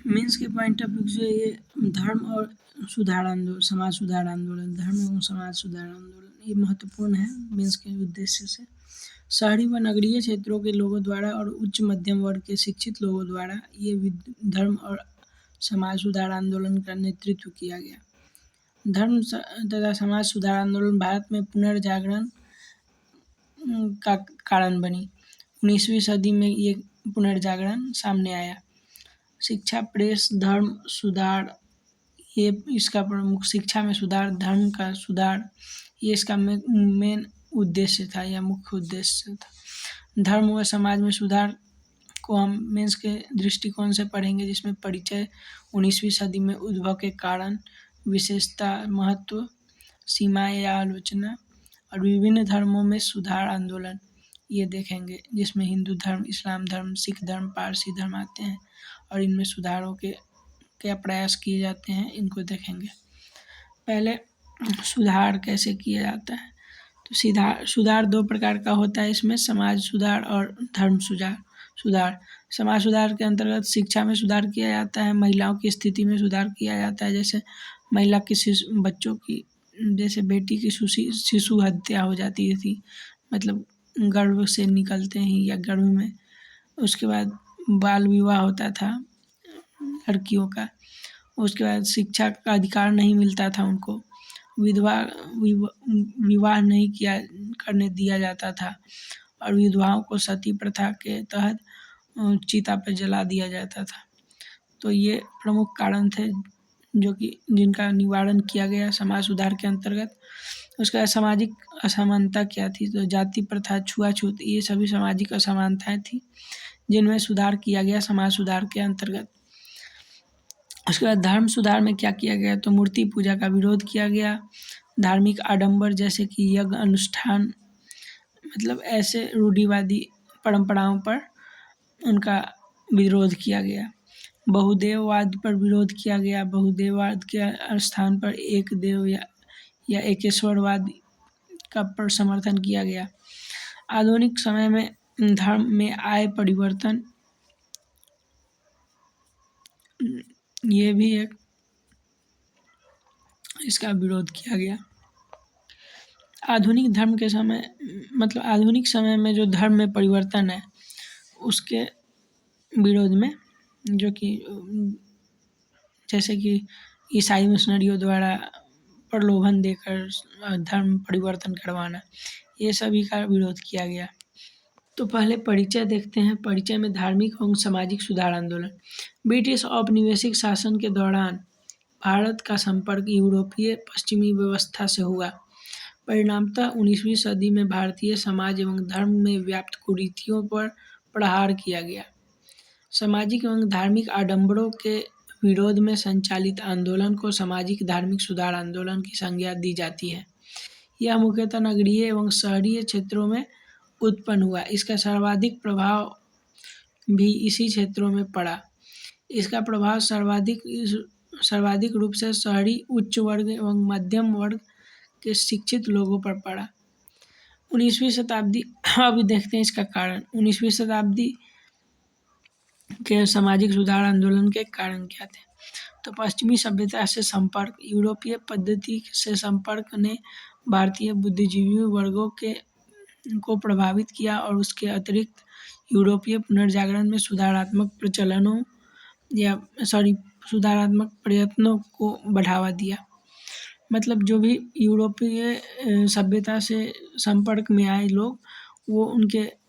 Mains के point of view से ये धर्म और सुधार आंदोलन, समाज सुधार आंदोलन, धर्म एवं समाज सुधार आंदोलन ये महत्वपूर्ण है मेंस के उद्देश्य से। शहरी व नगरीय क्षेत्रों के लोगों द्वारा और उच्च मध्यम वर्ग के शिक्षित लोगों द्वारा ये धर्म और समाज सुधार आंदोलन का नेतृत्व किया गया। धर्म तथा समाज सुधार आंदोलन भारत में पुनर्जागरण का कारण बनी। 19वीं सदी में ये पुनर्जागरण सामने आया। शिक्षा, प्रेस, धर्म सुधार, ये इसका प्रमुख, शिक्षा में सुधार, धर्म का सुधार, ये इसका मेन उद्देश्य था या मुख्य उद्देश्य था। धर्म व समाज में सुधार को हम मेंस के दृष्टिकोण से पढ़ेंगे, जिसमें परिचय, 19वीं सदी में उद्भव के कारण, विशेषता, महत्व, सीमाएं या आलोचना और विभिन्न धर्मों में सुधार आंदोलन ये देखेंगे, जिसमें हिंदू धर्म, इस्लाम धर्म, सिख धर्म, पारसी धर्म आते हैं और इनमें सुधारों के क्या प्रयास किए जाते हैं इनको देखेंगे। पहले सुधार कैसे किया जाता है, तो सुधार दो प्रकार का होता है इसमें, समाज सुधार और धर्म सुधार। समाज सुधार के अंतर्गत शिक्षा में सुधार किया जाता है, महिलाओं की स्थिति में सुधार किया जाता है, जैसे महिला की बच्चों की, जैसे बेटी की शिशु हत्या हो जाती थी, मतलब गर्भ से निकलते ही या गर्भ में, उसके बाद बाल विवाह होता था लड़कियों का, उसके बाद शिक्षा का अधिकार नहीं मिलता था उनको, विवाह नहीं करने दिया जाता था और विधवाओं को सती प्रथा के तहत चिता पर जला दिया जाता था। तो ये प्रमुख कारण थे जो कि जिनका निवारण किया गया समाज सुधार के अंतर्गत। उसके बाद सामाजिक असमानता क्या थी, तो जाति प्रथा, छुआछूत, ये सभी सामाजिक असमानताएं थी जिनमें सुधार किया गया समाज सुधार के अंतर्गत। उसके बाद धर्म सुधार में क्या किया गया, तो मूर्ति पूजा का विरोध किया गया, धार्मिक आडंबर जैसे कि यज्ञ अनुष्ठान, मतलब ऐसे रूढ़िवादी परंपराओं पर उनका विरोध किया गया। बहुदेववाद पर विरोध किया गया, बहुदेववाद के स्थान पर एक देव या एकेश्वरवाद का पर समर्थन किया गया। आधुनिक समय में धर्म में आए परिवर्तन, ये भी एक इसका विरोध किया गया। आधुनिक धर्म के समय, मतलब आधुनिक समय में जो धर्म में परिवर्तन है उसके विरोध में, जो कि जैसे कि ईसाई मिशनरियों द्वारा प्रलोभन देकर धर्म परिवर्तन करवाना, ये सभी का विरोध किया गया। तो पहले परिचय देखते हैं। परिचय में धार्मिक एवं सामाजिक सुधार आंदोलन। ब्रिटिश औपनिवेशिक शासन के दौरान भारत का संपर्क यूरोपीय पश्चिमी व्यवस्था से हुआ। परिणामतः 19वीं सदी में भारतीय समाज एवं धर्म में व्याप्त कुरीतियों पर प्रहार किया गया। सामाजिक एवं धार्मिक आडंबरों के विरोध में संचालित आंदोलन को सामाजिक धार्मिक सुधार आंदोलन की संज्ञा दी जाती है। यह मुख्यतः नगरीय एवं शहरीय क्षेत्रों में उत्पन्न हुआ। इसका सर्वाधिक प्रभाव भी इसी क्षेत्रों में पड़ा। इसका प्रभाव सर्वाधिक रूप से शहरी उच्च वर्ग एवं मध्यम वर्ग के शिक्षित लोगों पर पड़ा। 19वीं शताब्दी, अभी देखते हैं इसका कारण। 19वीं शताब्दी के सामाजिक सुधार आंदोलन के कारण क्या थे, तो पश्चिमी सभ्यता से संपर्क, यूरोपीय पद्धति से संपर्क ने भारतीय बुद्धिजीवी वर्गों को प्रभावित किया और उसके अतिरिक्त यूरोपीय पुनर्जागरण में सुधारात्मक प्रयत्नों को बढ़ावा दिया। मतलब जो भी यूरोपीय सभ्यता से संपर्क में आए लोग, वो उनके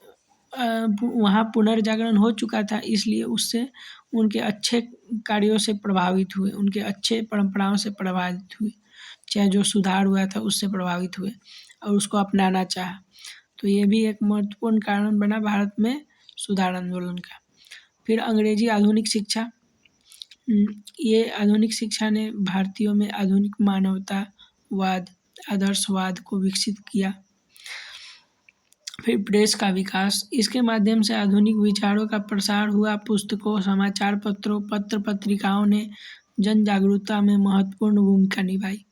वहाँ पुनर्जागरण हो चुका था, इसलिए उससे उनके अच्छे कार्यों से प्रभावित हुए, उनके अच्छे परंपराओं से प्रभावित हुए, चाहे जो सुधार हुआ था उससे प्रभावित हुए और उसको अपनाना चाहा। तो ये भी एक महत्वपूर्ण कारण बना भारत में सुधार आंदोलन का। फिर अंग्रेजी आधुनिक शिक्षा। ये आधुनिक शिक्षा ने भारतीयों में आधुनिक मानवतावाद, आदर्शवाद को विकसित किया। फिर प्रेस का विकास। इसके माध्यम से आधुनिक विचारों का प्रसार हुआ। पुस्तकों, समाचार पत्रों, पत्र पत्रिकाओं ने जन जागरूकता में महत्वपूर्ण भूमिका निभाई।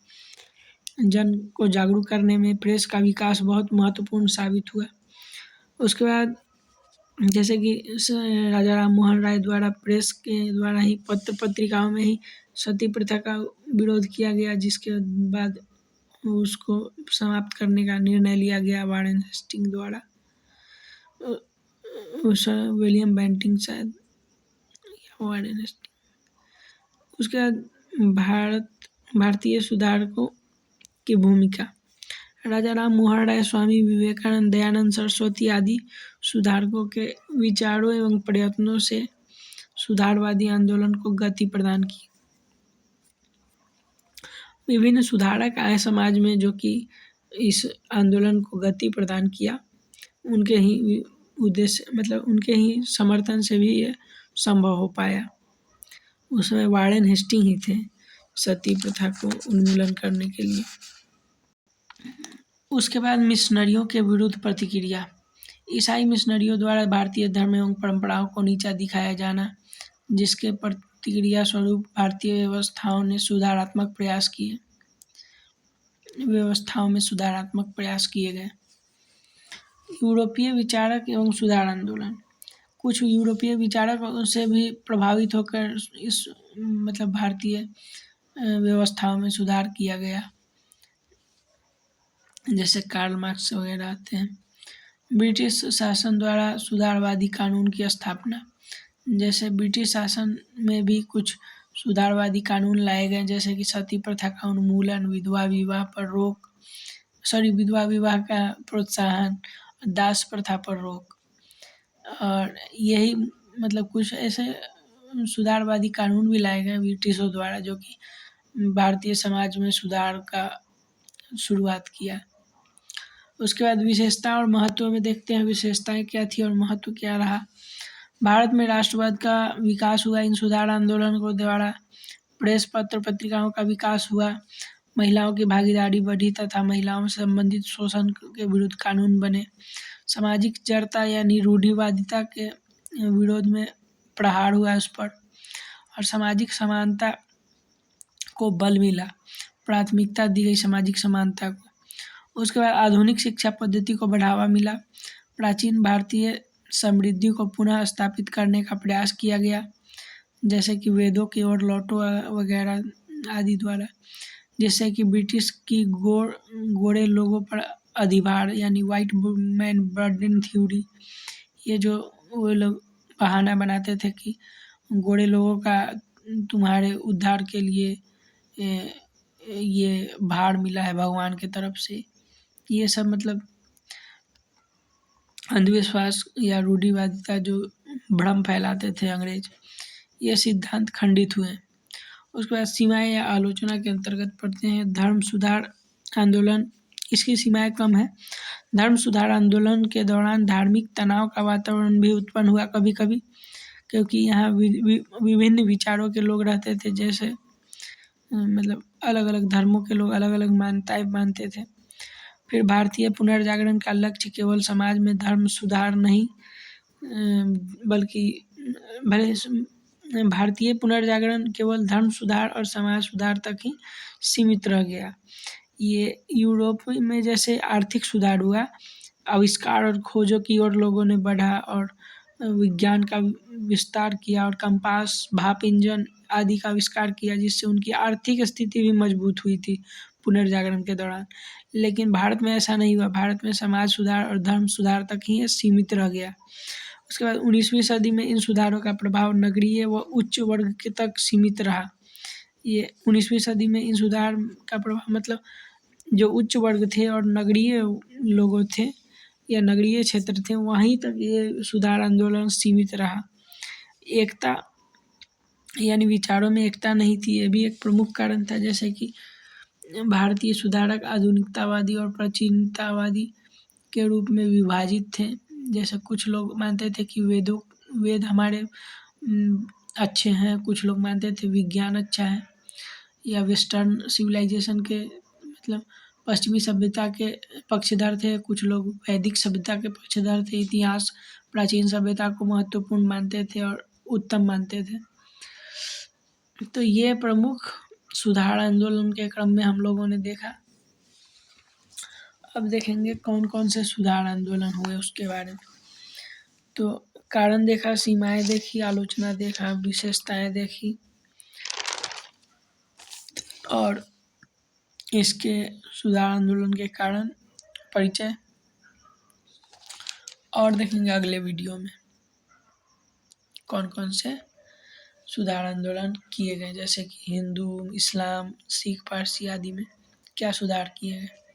जन को जागरूक करने में प्रेस का विकास बहुत महत्वपूर्ण साबित हुआ। उसके बाद जैसे कि राजा राम मोहन राय द्वारा प्रेस के द्वारा ही पत्र पत्रिकाओं में ही सती प्रथा का विरोध किया गया, जिसके बाद उसको समाप्त करने का निर्णय लिया गया वारेन हेस्टिंग द्वारा। उस विलियम बेंटिंग शायद वारेन हेस्टिंग। उसके बाद भारतीय सुधारकों की भूमिका। राजा राम मोहन राय, स्वामी विवेकानंद, दयानंद सरस्वती आदि सुधारकों के विचारों एवं प्रयत्नों से सुधारवादी आंदोलन को गति प्रदान की। विभिन्न सुधारक आए समाज में जो कि इस आंदोलन को गति प्रदान किया। उनके ही उद्देश्य मतलब उनके ही समर्थन से भी ये संभव हो पाया। उस समय वारेन हेस्टिंग ही थे सती प्रथा को उन्मूलन करने के लिए। उसके बाद मिशनरियों के विरुद्ध प्रतिक्रिया। ईसाई मिशनरियों द्वारा भारतीय धर्म एवं परंपराओं को नीचा दिखाया जाना, जिसके प्रतिक्रिया स्वरूप भारतीय व्यवस्थाओं में सुधारात्मक प्रयास किए गए। यूरोपीय विचारक एवं सुधार आंदोलन। कुछ यूरोपीय विचारक से भी प्रभावित होकर इस भारतीय व्यवस्थाओं में सुधार किया गया, जैसे कार्ल मार्क्स वगैरह आते हैं। ब्रिटिश शासन द्वारा सुधारवादी कानून की स्थापना। जैसे ब्रिटिश शासन में भी कुछ सुधारवादी कानून लाए गए, जैसे कि सती प्रथा का उन्मूलन, विधवा विवाह का प्रोत्साहन, दास प्रथा पर रोक। और यही कुछ ऐसे सुधारवादी कानून भी लाए गए ब्रिटिशों द्वारा, जो कि भारतीय समाज में सुधार का शुरुआत किया। उसके बाद विशेषता और महत्व में देखते हैं, विशेषताएं क्या थी और महत्व क्या रहा। भारत में राष्ट्रवाद का विकास हुआ इन सुधार आंदोलन को द्वारा। प्रेस, पत्र पत्रिकाओं का विकास हुआ। महिलाओं की भागीदारी बढ़ी तथा महिलाओं से संबंधित शोषण के विरुद्ध कानून बने। सामाजिक जड़ता यानी रूढ़िवादिता के विरोध में प्रहार हुआ उस पर, और सामाजिक समानता को बल मिला, प्राथमिकता दी गई सामाजिक समानता को। उसके बाद आधुनिक शिक्षा पद्धति को बढ़ावा मिला। प्राचीन भारतीय समृद्धि को पुनः स्थापित करने का प्रयास किया गया, जैसे कि वेदों की ओर लौटो वगैरह आदि द्वारा, जिससे कि ब्रिटिश की गोरे लोगों पर अधिभार यानी वाइट मैन बर्डन थ्योरी, ये जो वो लोग बहाना बनाते थे कि गोरे लोगों का तुम्हारे उद्धार के लिए ये भार मिला है भगवान की तरफ से, ये सब अंधविश्वास या रूढ़िवादिता जो भ्रम फैलाते थे अंग्रेज, ये सिद्धांत खंडित हुए। उसके बाद सीमाएं या आलोचना के अंतर्गत पढ़ते हैं। धर्म सुधार आंदोलन, इसकी सीमाएं कम है। धर्म सुधार आंदोलन के दौरान धार्मिक तनाव का वातावरण भी उत्पन्न हुआ कभी कभी, क्योंकि यहाँ विभिन्न विचारों के लोग रहते थे, जैसे अलग अलग धर्मों के लोग अलग अलग मान्यताएं मानते थे। फिर भारतीय पुनर्जागरण का लक्ष्य केवल समाज में धर्म सुधार नहीं, बल्कि भारतीय पुनर्जागरण केवल धर्म सुधार और समाज सुधार तक ही सीमित रह गया। ये यूरोप में जैसे आर्थिक सुधार हुआ, आविष्कार और खोजों की ओर लोगों ने बढ़ा और विज्ञान का विस्तार किया और कंपास, भाप इंजन आदि का आविष्कार किया, जिससे उनकी आर्थिक स्थिति भी मजबूत हुई थी पुनर्जागरण के दौरान। लेकिन भारत में ऐसा नहीं हुआ। भारत में समाज सुधार और धर्म सुधार तक ही सीमित रह गया। उसके बाद 19वीं सदी में इन सुधारों का प्रभाव नगरीय व उच्च वर्ग के तक सीमित रहा। ये 19वीं सदी में इन सुधार का प्रभाव जो उच्च वर्ग थे और नगरीय लोगों थे या नगरीय क्षेत्र थे, वहीं तक ये सुधार आंदोलन सीमित रहा। एकता यानी विचारों में एकता नहीं थी, ये भी एक प्रमुख कारण था। जैसे कि भारतीय सुधारक आधुनिकतावादी और प्राचीनतावादी के रूप में विभाजित थे। जैसे कुछ लोग मानते थे कि वेद हमारे अच्छे हैं, कुछ लोग मानते थे विज्ञान अच्छा है, या वेस्टर्न सिविलाइजेशन के पश्चिमी सभ्यता के पक्षधर थे, कुछ लोग वैदिक सभ्यता के पक्षधर थे। इतिहास प्राचीन सभ्यता को महत्वपूर्ण मानते थे और उत्तम मानते थे। तो ये प्रमुख सुधार आंदोलन के क्रम में हम लोगों ने देखा। अब देखेंगे कौन कौन से सुधार आंदोलन हुए उसके बारे में। तो कारण देखा, सीमाएं देखी, आलोचना देखा, विशेषताएं देखी और इसके सुधार आंदोलन के कारण परिचय और देखेंगे अगले वीडियो में कौन कौन से सुधार आंदोलन किए गए, जैसे कि हिंदू, इस्लाम, सिख, पारसी आदि में क्या सुधार किए गए।